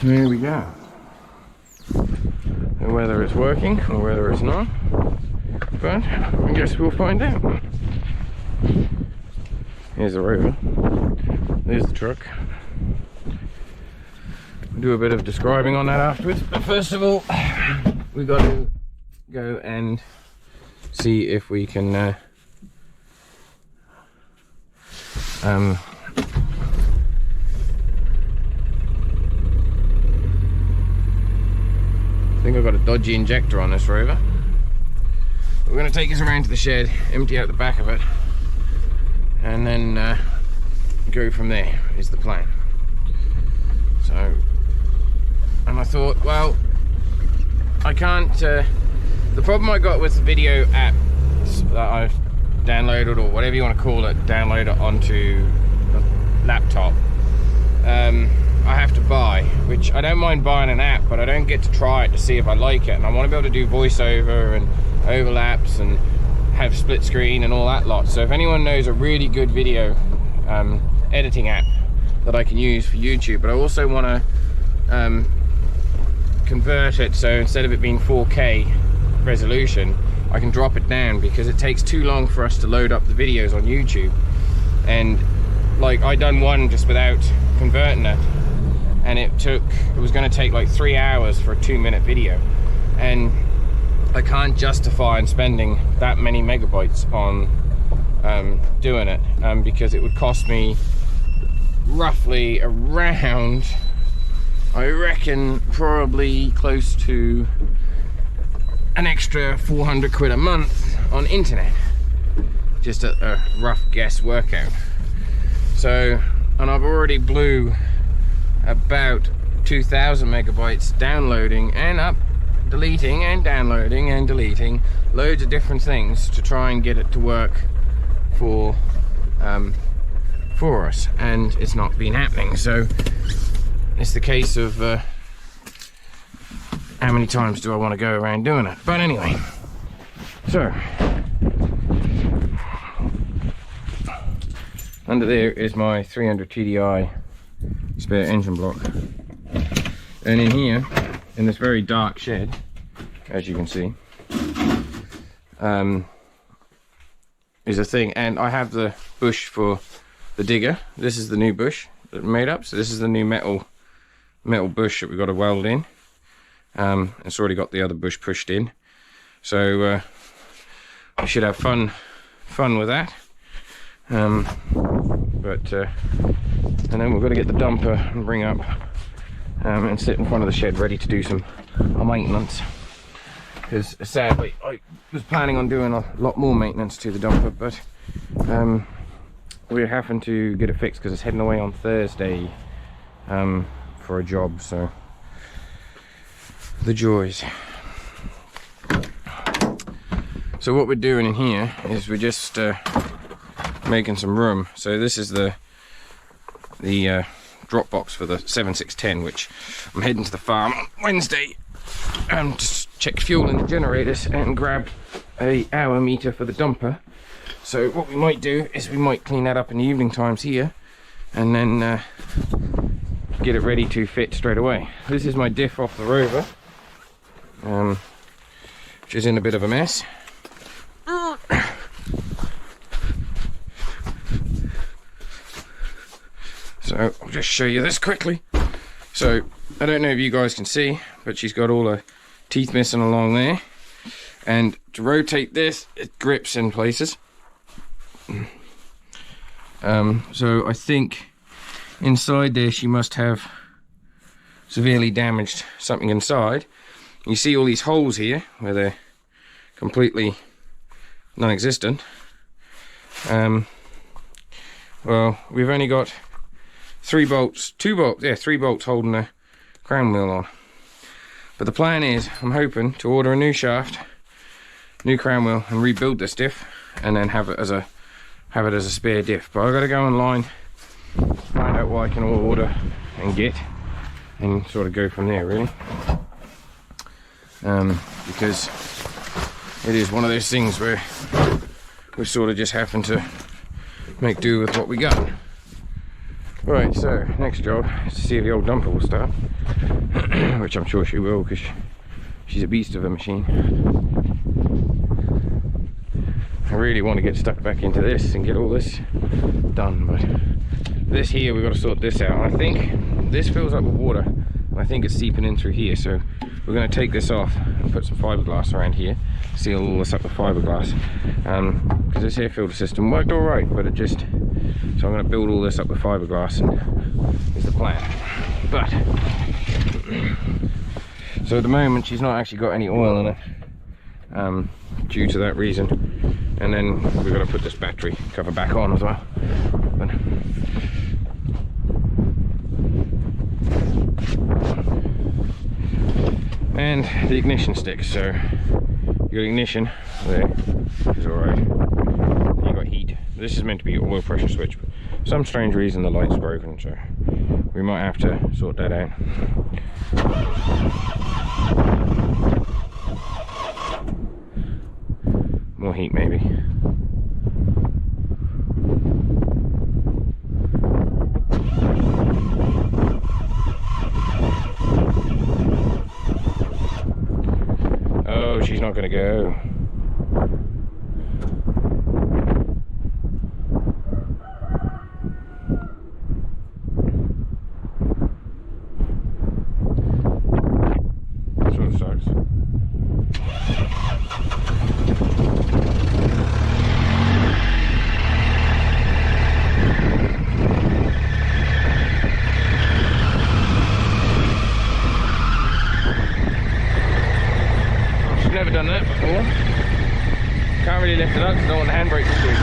There we go. And whether it's working or whether it's not, but I guess we'll find out. Here's the rover. There's the truck. We'll do a bit of describing on that afterwards, but first of all, we've got to go and see if we can I think I've got a dodgy injector on this rover. We're going to take us around to the shed, empty out the back of it, and then go from there is the plan. So, and I thought, well, I can't, the problem I got with the video app that I've downloaded, or whatever you want to call it, download it onto the laptop, I have to buy, which I don't mind buying an app, but I don't get to try it to see if I like it, and I want to be able to do voiceover and overlaps and have split screen and all that lot. So if anyone knows a really good video editing app that I can use for YouTube, but I also want to convert it so instead of it being 4K resolution, I can drop it down, because it takes too long for us to load up the videos on YouTube. And like, I done one just without converting it, and it was going to take like 3 hours for a 2-minute video, and I can't justify in spending that many megabytes on doing it, because it would cost me roughly around, I reckon, probably close to an extra 400 quid a month on internet, just a rough guess workout. So, and I've already blew about 2,000 megabytes downloading and deleting and downloading and deleting loads of different things to try and get it to work for us, and it's not been happening. So it's the case of how many times do I want to go around doing it? But anyway, so under there is my 300 TDI spare engine block, and in here, in this very dark shed, as you can see, is a thing, and I have the bush for the digger. This is the new bush that we made up, so this is the new metal bush that we've got to weld in. It's already got the other bush pushed in, so we should have fun with that. And then we've got to get the dumper and bring up and sit in front of the shed ready to do some maintenance, because sadly I was planning on doing a lot more maintenance to the dumper, but we're having to get it fixed because it's heading away on Thursday for a job. So the joys. So what we're doing in here is we're just making some room. So this is the drop box for the 7610, which I'm heading to the farm on Wednesday and just check fuel in the generators and grab a hour meter for the dumper. So what we might do is we might clean that up in the evening times here, and then get it ready to fit straight away. This is my diff off the rover, which is in a bit of a mess. So I'll just show you this quickly. So I don't know if you guys can see, but she's got all her teeth missing along there, and to rotate this, it grips in places. So I think inside there she must have severely damaged something inside. You see all these holes here where they're completely non-existent. Well, we've only got three bolts holding the crown wheel on. But the plan is, I'm hoping to order a new shaft, new crown wheel, and rebuild this diff, and then have it as a spare diff. But I've got to go online, find out what I can order and get, and sort of go from there, really. Because it is one of those things where we sort of just happen to make do with what we got. Right, so next job is to see if the old dumper will start, which I'm sure she will because she's a beast of a machine. I really want to get stuck back into this and get all this done, but this here, we've got to sort this out. I think this fills up with water, and I think it's seeping in through here, so we're going to take this off and put some fiberglass around here, seal all this up with fiberglass, because this here filter system worked alright, but it just, so I'm going to build all this up with fiberglass, and is the plan. But so at the moment she's not actually got any oil in it, due to that reason, and then we've got to put this battery cover back on as well. But and the ignition stick, so you got ignition there, which is alright. You got heat. This is meant to be your oil pressure switch, but for some strange reason the light's broken, so we might have to sort that out. More heat maybe. Oh, she's not going to go. That sort of sucks. Never done that before. Can't really lift it up because I don't want the handbrake to squeak.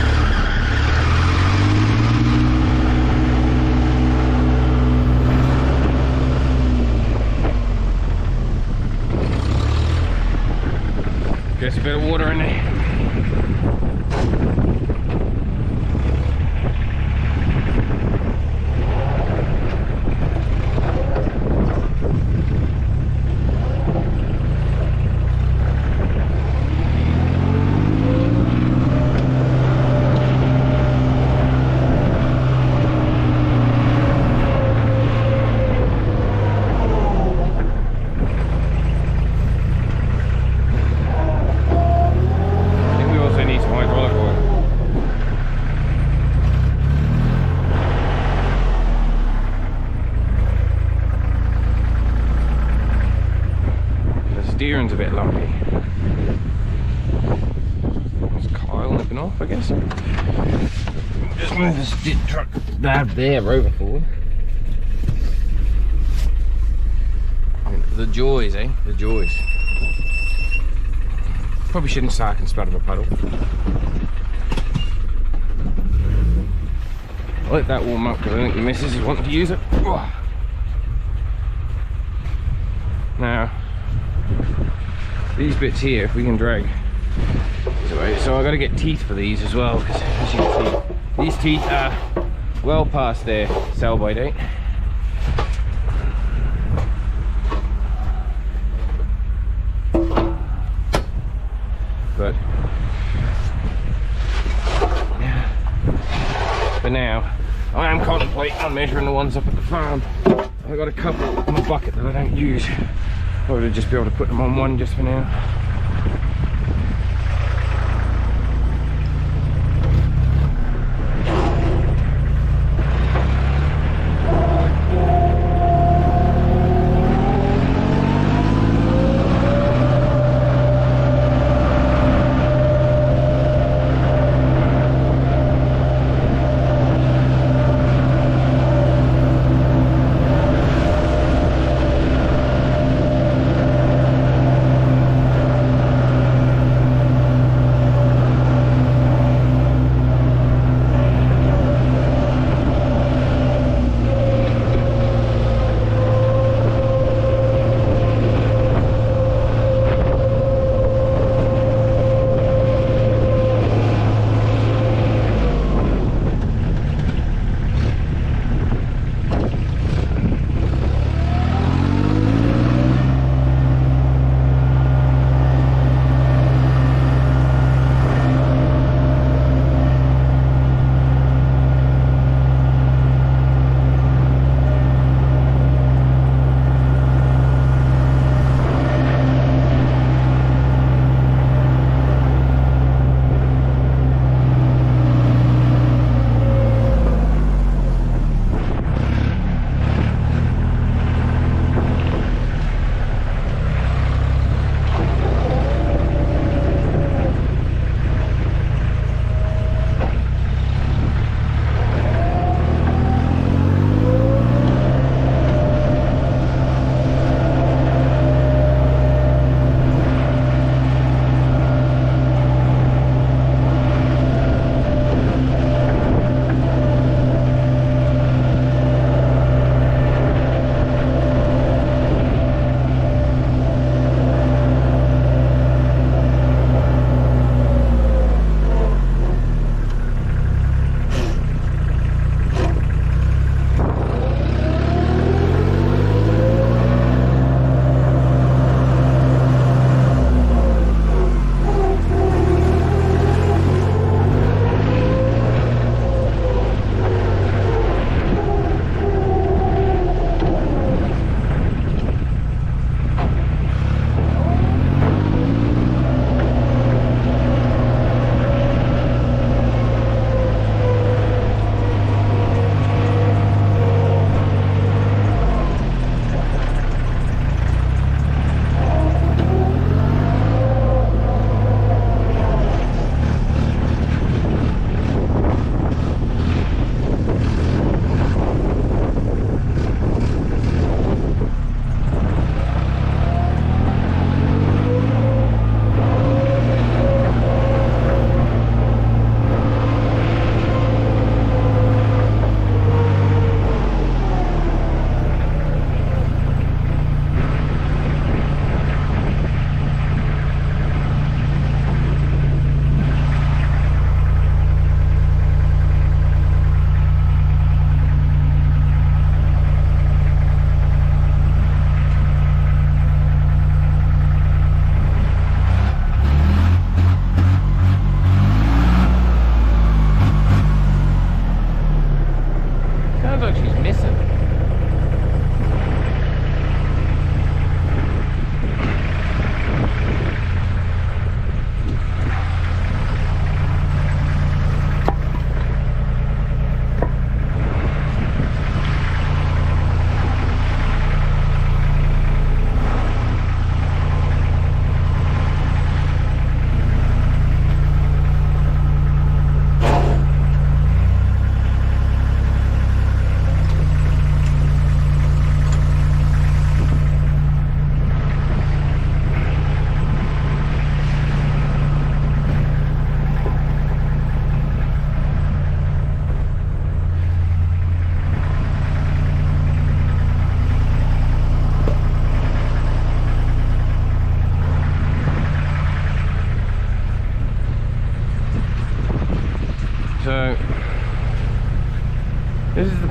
Gets a bit of water in there. Steering's a bit lumpy. There's Kyle nipping off, I guess. Just move the skid truck there over forward. The joys, eh? The joys. Probably shouldn't sark and splatter the puddle. I'll let that warm up because I think the missus is wanting to use it. Now, these bits here, if we can drag this away. So I've got to get teeth for these as well, because as you can see, these teeth are well past their sell-by date. But for now, I am contemplating on measuring the ones up at the farm. I've got a couple in my bucket that I don't use. I would just be able to put them on one just for now.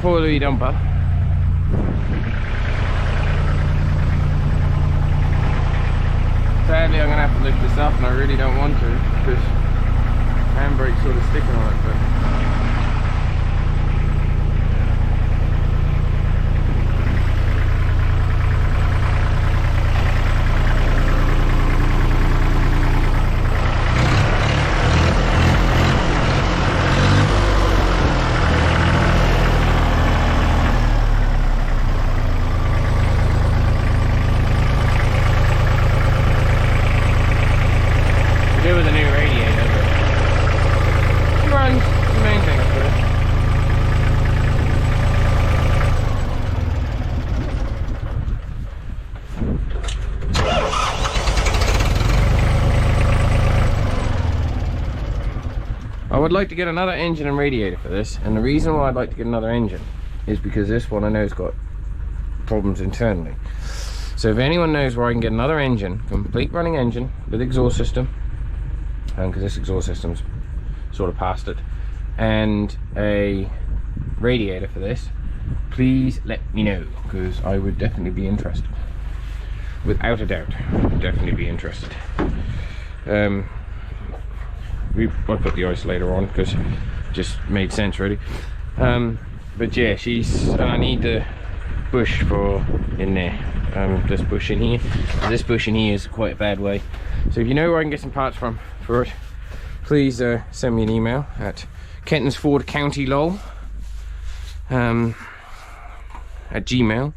4-wheel dumper. Sadly, I'm going to have to lift this up, and I really don't want to because handbrake's sort of sticking on it. But with a new radiator, but it runs, the main thing, I suppose. I would like to get another engine and radiator for this, and the reason why I'd like to get another engine is because this one I know has got problems internally. So if anyone knows where I can get another engine, complete running engine with exhaust system, because this exhaust system's sort of past it, and a radiator for this, please let me know, because I would definitely be interested. Without a doubt, definitely be interested. I put the isolator on because it just made sense really. But yeah, I need the bush for in there. This bush in here. This bush in here is quite a bad way. So if you know where I can get some parts from for it, please send me an email at kentonsfordcountylol at gmail,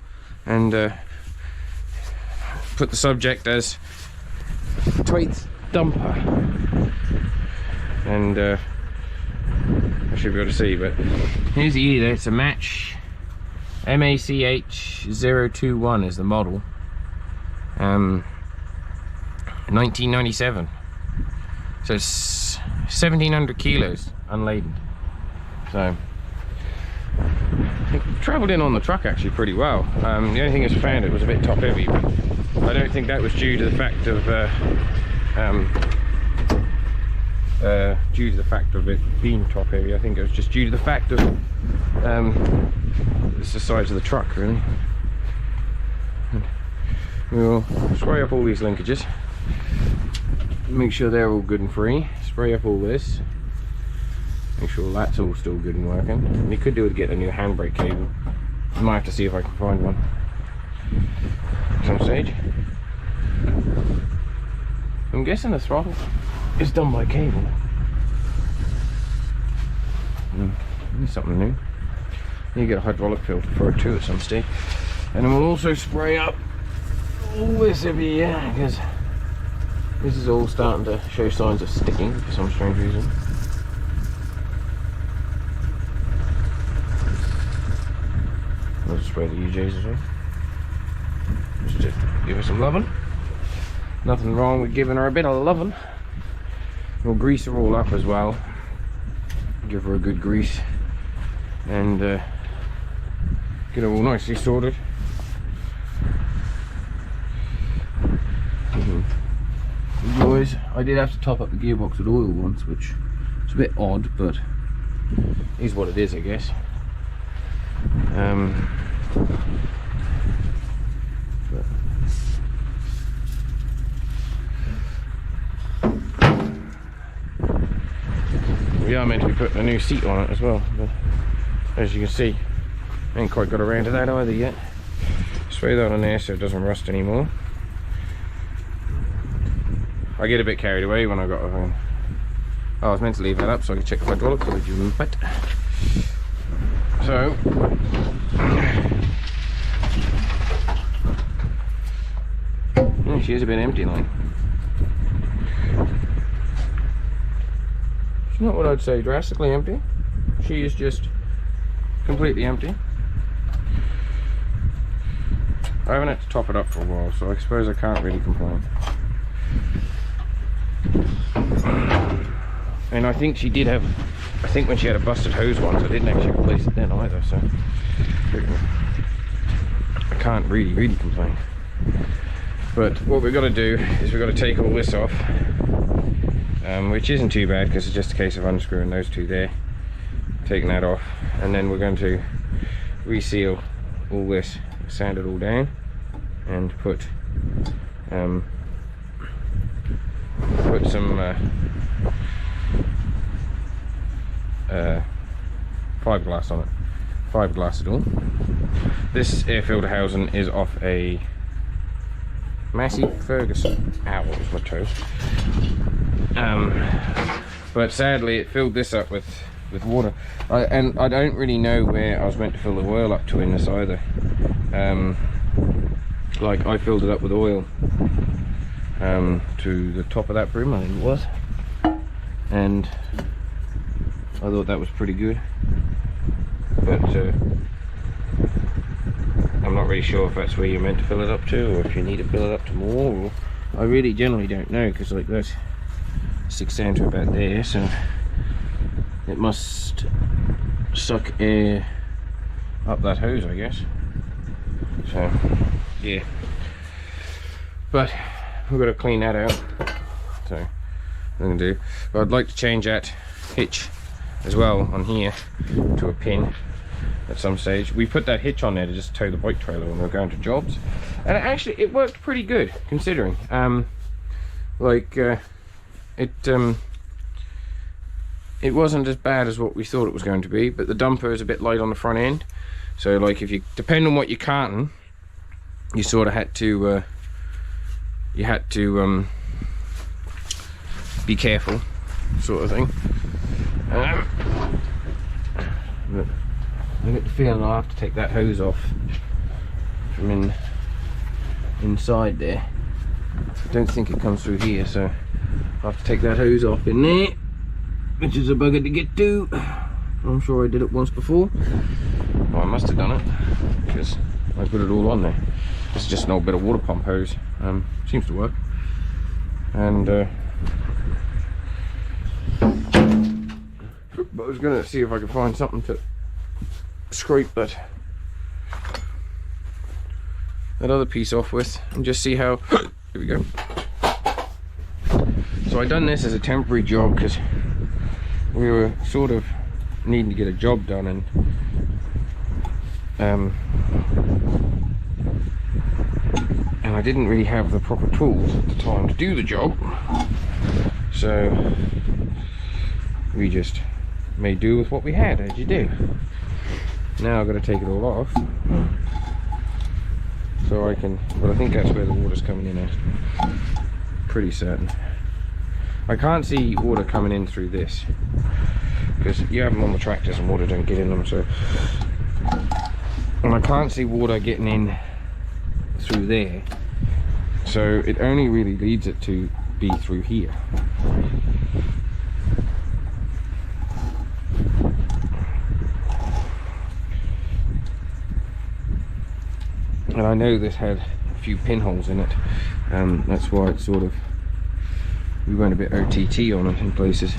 and put the subject as Twaites dumper, and I should be able to see. But here's the either. It's a match MACH021 is the model. 1997. So it's 1700 kilos unladen. So it travelled in on the truck actually pretty well. The only thing is found it was a bit top heavy, but I don't think that was due to the fact of it being top heavy. I think it was just due to the fact of it's the size of the truck really. And we'll spray up all these linkages, make sure they're all good and free, spray up all this, make sure that's all still good and working. And you could do it to get a new handbrake cable. I might have to see if I can find one at some stage. I'm guessing the throttle is done by cable. It's something new. You get a hydraulic filter for it too at some stage. And then we'll also spray up all this over here, because this is all starting to show signs of sticking for some strange reason. I'll just spray the UJs as well. Just to give her some loving. Nothing wrong with giving her a bit of loving. We'll grease her all up as well. Give her a good grease. And get her all nicely sorted. Boys, I did have to top up the gearbox with oil once, which is a bit odd, but is what it is, I guess. We are meant to be putting a new seat on it as well, but as you can see, I ain't quite got around to that either yet. Spray that on there so it doesn't rust anymore. I get a bit carried away when I got oh, I was meant to leave that up so I could check the hydraulic fluid you move it. So she is a bit empty like. She's not what I'd say drastically empty. She is just completely empty. I haven't had to top it up for a while, so I suppose I can't really complain. And I think she did have, I think when she had a busted hose once, I didn't actually replace it then either, so I can't really complain. But what we've got to do is we've got to take all this off, which isn't too bad because it's just a case of unscrewing those two there, taking that off, and then we're going to reseal all this, sand it all down, and put some fiberglass on it. Fiberglass it all. This air filter housing is off a Massey Ferguson. Ow, what was my toe? But sadly it filled this up with water, and I don't really know where I was meant to fill the oil up to in this either. Like, I filled it up with oil to the top of that brim, I think it was, and I thought that was pretty good, but I'm not really sure if that's where you're meant to fill it up to, or if you need to fill it up to more, or I really generally don't know, because like that sticks down to about there, so it must suck air up that hose, I guess. So yeah, but we've got to clean that out, so what I'm gonna do. But I'd like to change that hitch as well on here to a pin at some stage. We put that hitch on there to just tow the bike trailer when we're going to jobs, and it worked pretty good considering. It wasn't as bad as what we thought it was going to be, but the dumper is a bit light on the front end, so like, if you depend on what you're carting, you sort of had to be careful, sort of thing. But I get the feeling I'll have to take that hose off from inside there. I don't think it comes through here, so I'll have to take that hose off in there, which is a bugger to get to. I'm sure I did it once before. Well, I must have done it, because I put it all on there. This is just an old bit of water pump hose. Seems to work. And but I was gonna see if I could find something to scrape that other piece off with, and just see how. Here we go. So I done this as a temporary job because we were sort of needing to get a job done, and I didn't really have the proper tools at the time to do the job, so we just made do with what we had, as you do. Now I've got to take it all off, so I can, but I think that's where the water's coming in at. Pretty certain. I can't see water coming in through this, because you have them on the tractors and water don't get in them, so, and I can't see water getting in through there, so it only really leads it to be through here. And I know this had a few pinholes in it, that's why it's sort of, we went a bit OTT on it in places.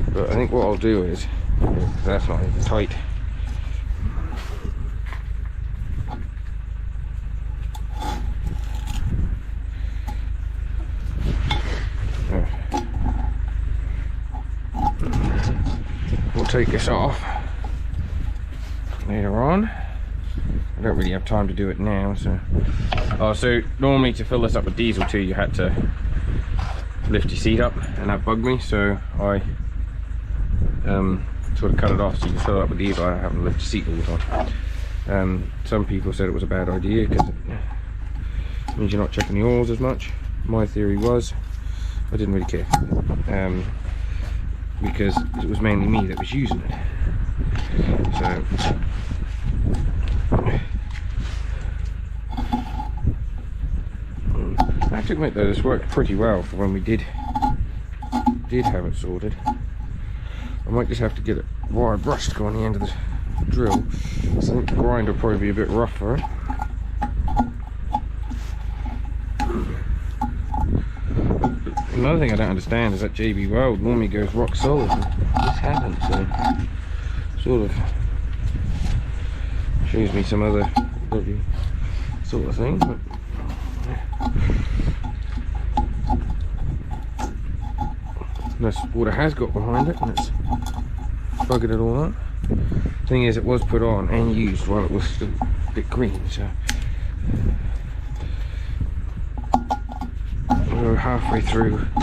But I think what I'll do is, that's not even tight. We'll take this off later on. I don't really have time to do it now, so. Oh, so normally to fill this up with diesel too, you had to lift your seat up, and that bugged me, so I sort of cut it off so you can fill it up with diesel. I have to lift your seat all the time. Some people said it was a bad idea because it means you're not checking the oils as much. My theory was, I didn't really care, because it was mainly me that was using it. So I have to admit though, this worked pretty well for when we did have it sorted. I might just have to get it wire brush to go on the end of the drill, so I think the grind will probably be a bit rougher. Another thing I don't understand is that JB Weld normally goes rock solid, and this hasn't, so sort of shows me some other sort of thing. But this water has got behind it, and it's buggered it all up. Thing is, it was put on and used while it was still a bit green, so we were halfway through. I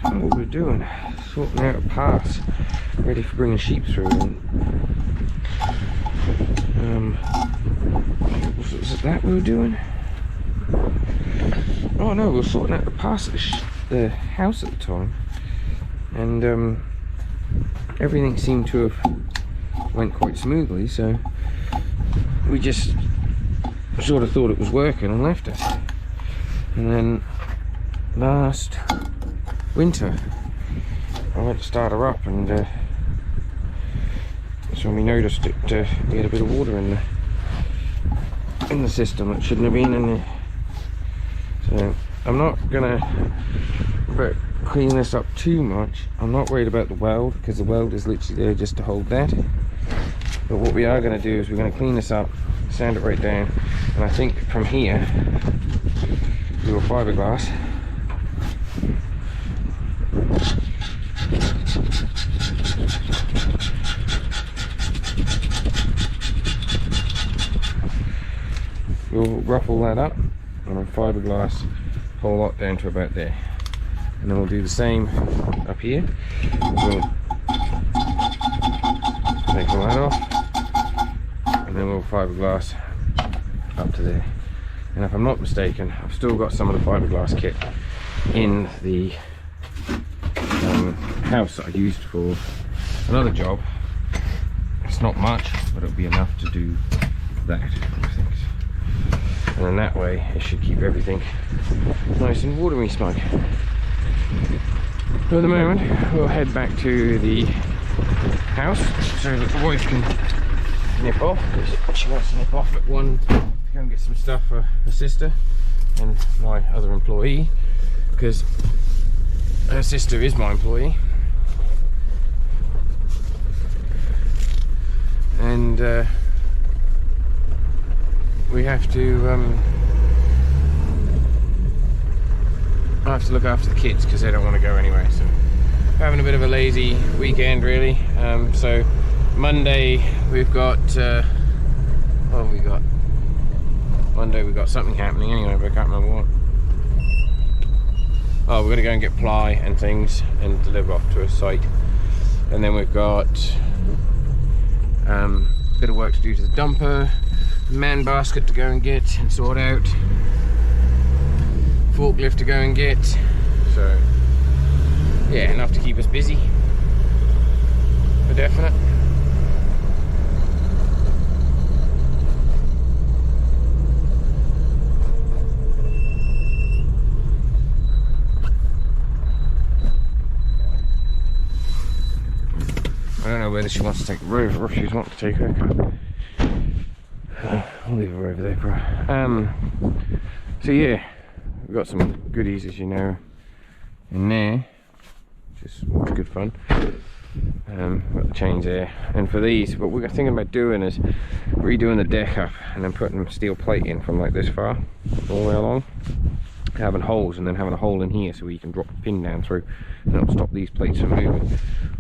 don't know what we were doing, sorting out a pass, ready for bringing sheep through. And was it that we were doing? Oh no, we were sorting out the pass at the house at the time, and everything seemed to have went quite smoothly, so we just sort of thought it was working and left it. And then last winter I went to start her up, and that's when we noticed it, we had a bit of water in the system that shouldn't have been in there. So I'm not gonna clean this up too much. I'm not worried about the weld, because the weld is literally there just to hold that. But what we are going to do is we're going to clean this up, sand it right down, and I think from here do a fiberglass. We'll ruffle that up and then fiberglass whole lot down to about there, and then we'll do the same up here. We'll take all that off, and then we'll fiberglass up to there. And if I'm not mistaken, I've still got some of the fiberglass kit in the house that I used for another job. It's not much, but it'll be enough to do that, I think. And then that way it should keep everything nice and watery smug. For the moment, we'll head back to the house so that the wife can nip off, because she wants to nip off at 1 to go and get some stuff for her sister and my other employee, because her sister is my employee. And we have to I have to look after the kids because they don't want to go anywhere, so having a bit of a lazy weekend really. So Monday we've got what have we got? Monday we've got something happening anyway, but I can't remember what. Oh, we're going to go and get ply and things and deliver off to a site, and then we've got a bit of work to do to the dumper, man basket to go and get and sort out, forklift to go and get. So yeah, enough to keep us busy for definite. I don't know whether she wants to take the Rover or if she wants to take her car. I'll leave her over there for her. So yeah, we've got some goodies, as you know, in there, which is good fun. Got the chains there, and for these, what we're thinking about doing is redoing the deck up and then putting steel plate in from like this far all the way along, having holes, and then having a hole in here so you can drop a pin down through, and it'll stop these plates from moving.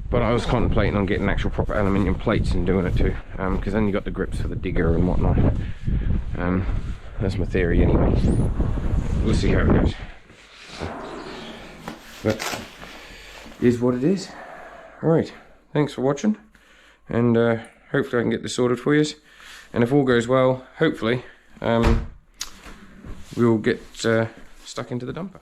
But I was contemplating on getting actual proper aluminium plates and doing it too, because then you got the grips for the digger and whatnot. That's my theory anyway. We'll see how it goes. But it is what it is. Alright, thanks for watching, and hopefully I can get this sorted for you. And if all goes well, hopefully we'll get stuck into the dumper.